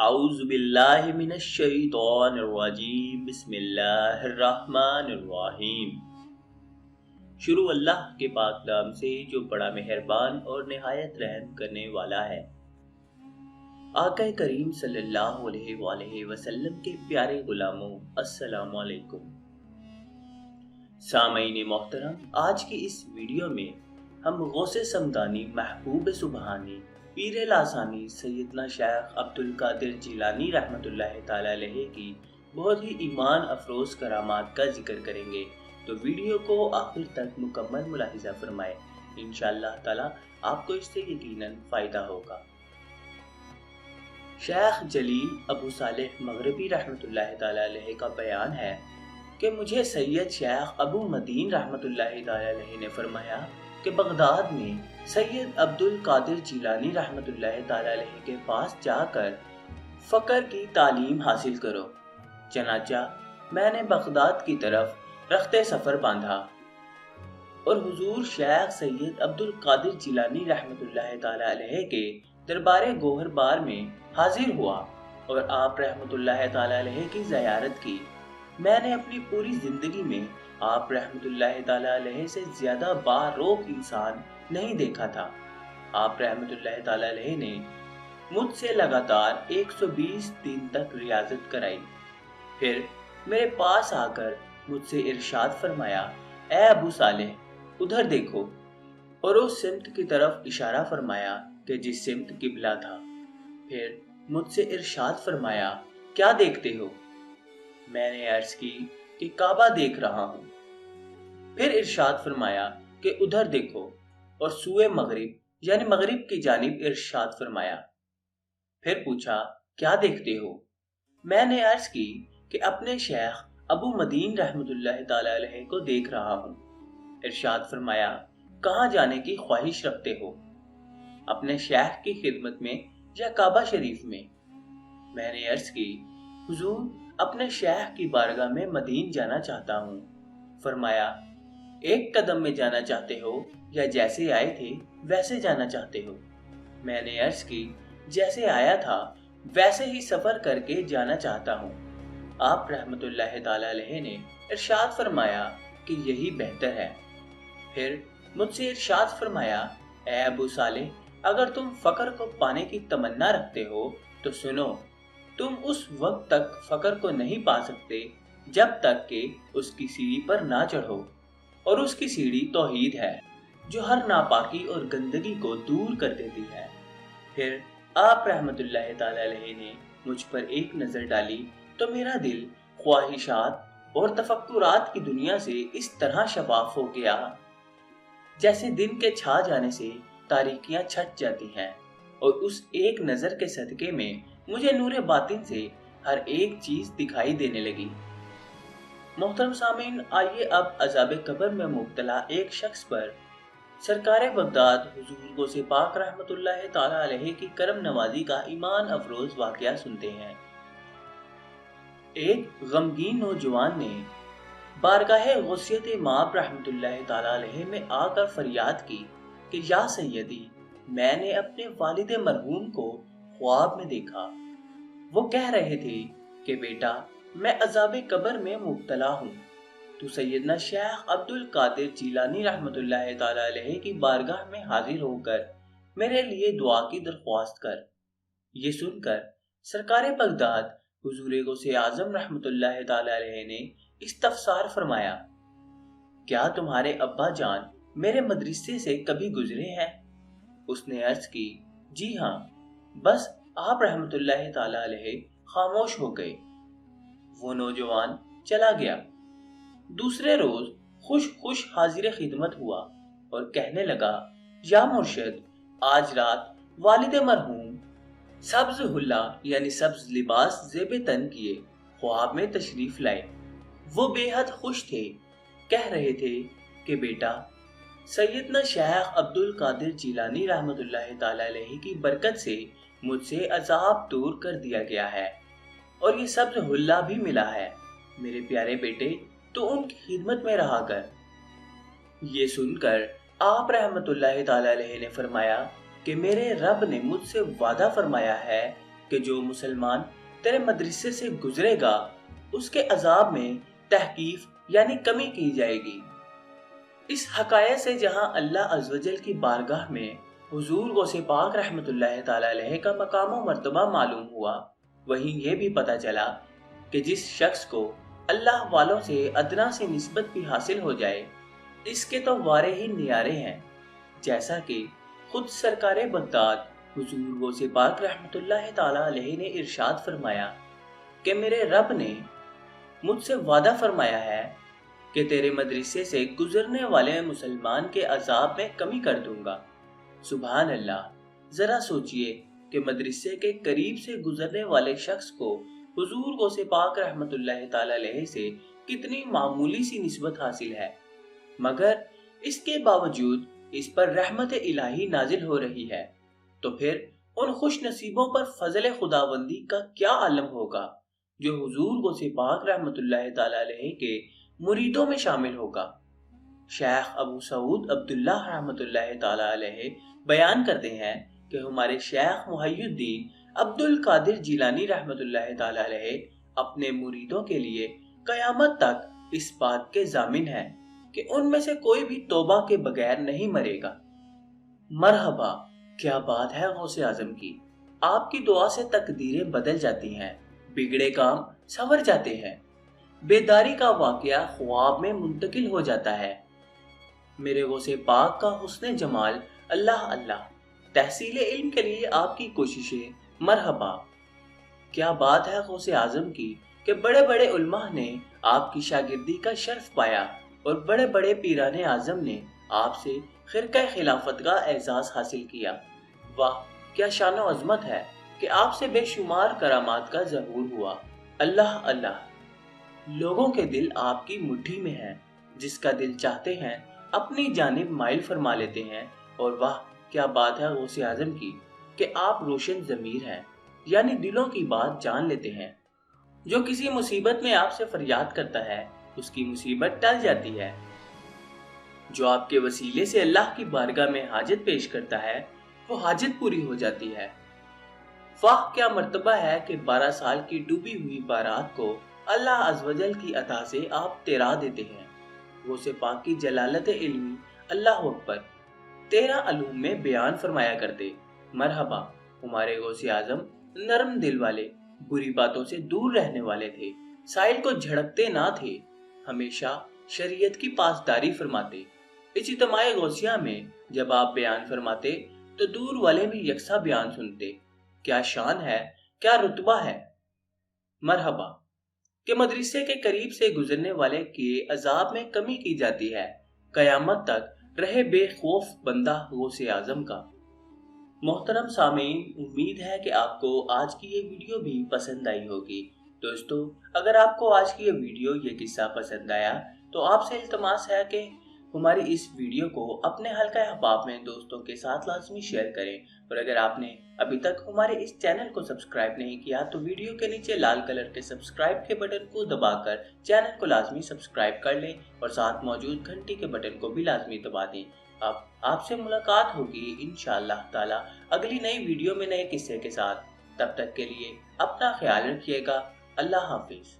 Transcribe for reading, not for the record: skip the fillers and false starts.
اعوذ باللہ من الشیطان الرجیم بسم اللہ الرحمن الرحیم۔ شروع اللہ کے پاک نام سے جو بڑا مہربان اور نہایت رحم کرنے والا ہے۔ آقا کریم صلی اللہ علیہ وآلہ وسلم کے پیارے غلاموں، السلام علیکم۔ سامعین محترم، آج کی اس ویڈیو میں ہم غوث سمدانی محبوب سبحانی پیر لاسانی سیدنا شیخ عبد القادر جیلانی رحمۃ اللہ تعالی علیہ کی بہت ہی ایمان افروز کرامات کا ذکر کریں گے، تو ویڈیو کو آخر تک مکمل ملاحظہ فرمائیں۔ انشاءاللہ تعالی آپ کو اس سے یقیناً فائدہ ہوگا۔ شیخ جلیل ابو صالح مغربی رحمۃ اللہ تعالی علیہ کا بیان ہے کہ مجھے سید شیخ ابو مدین رحمۃ اللہ تعالی علیہ نے فرمایا کہ بغداد میں سید عبد القادر جیلانی رحمۃ اللہ تعالی علیہ کے پاس جا کر فقر کی تعلیم حاصل کرو۔ چنانچہ میں نے بغداد کی طرف رخت سفر باندھا اور حضور شیخ سید عبد القادر جیلانی رحمۃ اللہ تعالی علیہ کے دربار گوہر بار میں حاضر ہوا اور آپ رحمۃ اللہ تعالی علیہ کی زیارت کی۔ میں نے اپنی پوری زندگی میں آپ رحمۃ اللہ تعالی علیہ سے زیادہ باروق انسان نہیں دیکھا تھا۔ آپ رحمۃ اللہ تعالی علیہ نے مجھ سے لگاتار 120 دن تک ریاضت کرائی، پھر میرے پاس آ کر مجھ سے ارشاد فرمایا، اے ابو صالح ادھر دیکھو، اور اس سمت کی طرف اشارہ فرمایا کہ جس سمت قبلہ تھا۔ پھر مجھ سے ارشاد فرمایا، کیا دیکھتے ہو؟ میں نے عرض کی کہ کعبہ دیکھ رہا ہوں۔ پھر ارشاد فرمایا کہ ادھر دیکھو، اور سوئے مغرب یعنی مغرب کی جانب ارشاد فرمایا۔ پھر پوچھا، کیا دیکھتے ہو؟ میں نے عرض کی کہ اپنے شیخ ابو مدین رحمۃ اللہ تعالی علیہ کو دیکھ رہا ہوں۔ ارشاد فرمایا، کہاں جانے کی خواہش رکھتے ہو؟ اپنے شیخ کی خدمت میں یا کعبہ شریف میں؟ میں نے عرض کی، حضور اپنے شیخ کی بارگاہ میں مدین جانا چاہتا ہوں۔ فرمایا، ایک قدم میں جانا چاہتے ہو یا جیسے آئے تھے ویسے جانا چاہتے ہو؟ میں نے عرض کی، جیسے آیا تھا ویسے ہی سفر کر کے جانا چاہتا ہوں۔ آپ رحمۃ اللہ تعالی علیہ نے ارشاد فرمایا کہ یہی بہتر ہے۔ پھر مجھ سے ارشاد فرمایا، اے ابو صالح اگر تم فقر کو پانے کی تمنا رکھتے ہو تو سنو، تم اس وقت تک فقر کو نہیں پا سکتے جب تک کہ اس کی سیڑھی پر نہ چڑھو، اور اس کی سیڑھی توحید ہے جو ہر ناپاکی اور گندگی کو دور کر دیتی ہے۔ پھر آپ رحمۃ اللہ تعالی علیہ نے مجھ پر ایک نظر ڈالی تو میرا دل خواہشات اور تفکرات کی دنیا سے اس طرح شفاف ہو گیا جیسے دن کے چھا جانے سے تاریکیاں چھٹ جاتی ہیں، اور اس ایک نظر کے صدقے میں مجھے نور باطن سے ہر ایک چیز دکھائی دینے لگی۔ محترم سامعین، آئیے اب عذاب قبر میں مبتلا ایک شخص پر سرکار بغداد حضور غوث پاک رحمۃ اللہ تعالی علیہ کی کرم نوازی کا ایمان افروز واقعہ سنتے ہیں۔ ایک غمگین نوجوان نے بارگاہ غوثیت مآب رحمۃ اللہ تعالی علیہ میں آ کر فریاد کی کہ یا سیدی، میں نے اپنے والد مرحوم کو خواب میں دیکھا۔ وہ کہہ رہے تھے کہ بیٹا، میں عذاب قبر میں مبتلا ہوں، تو سیدنا شیخ عبد القادر جیلانی رحمۃ اللہ تعالی علیہ کی بارگاہ میں حاضر ہو کر میرے لیے دعا کی درخواست کر۔ یہ سن کر سرکار بغداد حضور غوث اعظم رحمۃ اللہ تعالی علیہ نے استفسار فرمایا، کیا تمہارے ابا جان میرے مدرسے سے کبھی گزرے ہیں؟ اس نے عرض کی، جی ہاں۔ بس آپ رحمۃ اللہ تعالی علیہ خاموش ہو گئے۔ وہ نوجوان چلا گیا۔ دوسرے روز خوش حاضر خدمت ہوا اور کہنے لگا، یا مرشد، آج رات والد مرحوم سبز حلہ یعنی سبز لباس زیب تن کیے خواب میں تشریف لائے۔ وہ بے حد خوش تھے، کہہ رہے تھے کہ بیٹا، سیدنا شیخ عبد القادر جیلانی رحمۃ اللہ تعالی علیہ کی برکت سے مجھ سے عذاب دور کر دیا گیا ہے، اور یہ سبز حلہ بھی ملا ہے۔ میرے پیارے بیٹے، تو ان کی خدمت میں رہا کر۔ یہ سن کر آپ رحمۃ اللہ تعالی علیہ نے فرمایا کہ میرے رب نے مجھ سے وعدہ فرمایا ہے کہ جو مسلمان تیرے مدرسے سے گزرے گا اس کے عذاب میں تحقیف یعنی کمی کی جائے گی۔ اس حکایت سے جہاں اللہ عز و جل کی بارگاہ میں حضور غوث پاک رحمت اللہ تعالی علیہ کا مقام و مرتبہ معلوم ہوا، وہیں یہ بھی پتہ چلا کہ جس شخص کو اللہ والوں سے ادنا سے نسبت بھی حاصل ہو جائے اس کے تو وارے ہی نیارے ہیں، جیسا کہ خود سرکار بغداد حضور غوث پاک رحمت اللہ تعالی علیہ نے ارشاد فرمایا کہ میرے رب نے مجھ سے وعدہ فرمایا ہے کہ تیرے مدرسے سے گزرنے والے مسلمان کے عذاب میں کمی کر دوں گا۔ سبحان اللہ، ذرا سوچئے کہ مدرسے کے قریب سے گزرنے والے شخص کو حضور غوث پاک رحمت اللہ تعالی علیہ سے کتنی معمولی سی نسبت حاصل ہے، مگر اس کے باوجود اس پر رحمت الہی نازل ہو رہی ہے، تو پھر ان خوش نصیبوں پر فضل خداوندی کا کیا عالم ہوگا جو حضور غوث پاک رحمت اللہ تعالی علیہ کے مریدوں میں شامل ہوگا۔ شیخ ابو سعود عبداللہ رحمت اللہ تعالی علیہ بیان کرتے ہیں کہ ہمارے شیخ محی الدین عبد القادر جیلانی رحمت اللہ تعالی علیہ اپنے مریدوں کے لیے قیامت تک اس بات کے ضامن ہیں کہ ان میں سے کوئی بھی توبہ کے بغیر نہیں مرے گا۔ مرحبا، کیا بات ہے غوث اعظم کی، آپ کی دعا سے تقدیریں بدل جاتی ہیں، بگڑے کام سنور جاتے ہیں، بیداری کا واقعہ خواب میں منتقل ہو جاتا ہے۔ میرے غوث پاک کا حسن جمال، اللہ اللہ، تحصیل علم کے لیے آپ کی کوششیں، مرحبا۔ کیا بات ہے غوث اعظم کی کہ بڑے بڑے علماء نے آپ کی شاگردی کا شرف پایا اور بڑے بڑے پیران اعظم نے آپ سے خرقہ خلافت کا اعزاز حاصل کیا۔ واہ، کیا شان و عظمت ہے کہ آپ سے بے شمار کرامات کا ظہور ہوا۔ اللہ اللہ، لوگوں کے دل آپ کی مٹھی میں ہیں، جس کا دل چاہتے ہیں اپنی جانب مائل فرما لیتے ہیں، اور واہ کیا بات ہے غوث اعظم کی کہ آپ روشن ضمیر ہیں، یعنی دلوں کی بات جان لیتے ہیں۔ جو کسی مصیبت میں آپ سے فریاد کرتا ہے اس کی مصیبت ٹل جاتی ہے، جو آپ کے وسیلے سے اللہ کی بارگاہ میں حاجت پیش کرتا ہے وہ حاجت پوری ہو جاتی ہے۔ واہ کیا مرتبہ ہے کہ 12 سال کی ڈوبی ہوئی بارات کو اللہ عز و جل کی عطا سے آپ تیرا دیتے ہیں۔ غوث پاک کی جلالت علمی، اللہ اکبر، 13 علوم میں بیان فرمایا کرتے۔ مرحبا، ہمارے غوث اعظم نرم دل والے، بری باتوں سے دور رہنے والے تھے، سائل کو جھڑکتے نہ تھے، ہمیشہ شریعت کی پاسداری فرماتے۔ اجتماع غوثیہ میں جب آپ بیان فرماتے تو دور والے بھی یکساں بیان سنتے۔ کیا شان ہے، کیا رتبہ ہے۔ مرحبا کہ مدرسے کے قریب سے گزرنے والے کے عذاب میں کمی کی جاتی ہے، قیامت تک رہے بے خوف بندہ غوث اعظم کا۔ محترم سامعین، امید ہے کہ آپ کو آج کی یہ ویڈیو بھی پسند آئی ہوگی۔ دوستو، اگر آپ کو آج کی یہ ویڈیو، یہ قصہ پسند آیا تو آپ سے التماس ہے کہ ہماری اس ویڈیو کو اپنے حلقہ احباب میں دوستوں کے ساتھ لازمی شیئر کریں، اور اگر آپ نے ابھی تک ہمارے اس چینل کو سبسکرائب نہیں کیا تو ویڈیو کے نیچے لال کلر کے سبسکرائب کے بٹن کو دبا کر چینل کو لازمی سبسکرائب کر لیں اور ساتھ موجود گھنٹی کے بٹن کو بھی لازمی دبا دیں۔ اب آپ سے ملاقات ہوگی انشاءاللہ تعالی اگلی نئی ویڈیو میں نئے قصے کے ساتھ۔ تب تک کے لیے اپنا خیال رکھیے گا۔ اللہ حافظ۔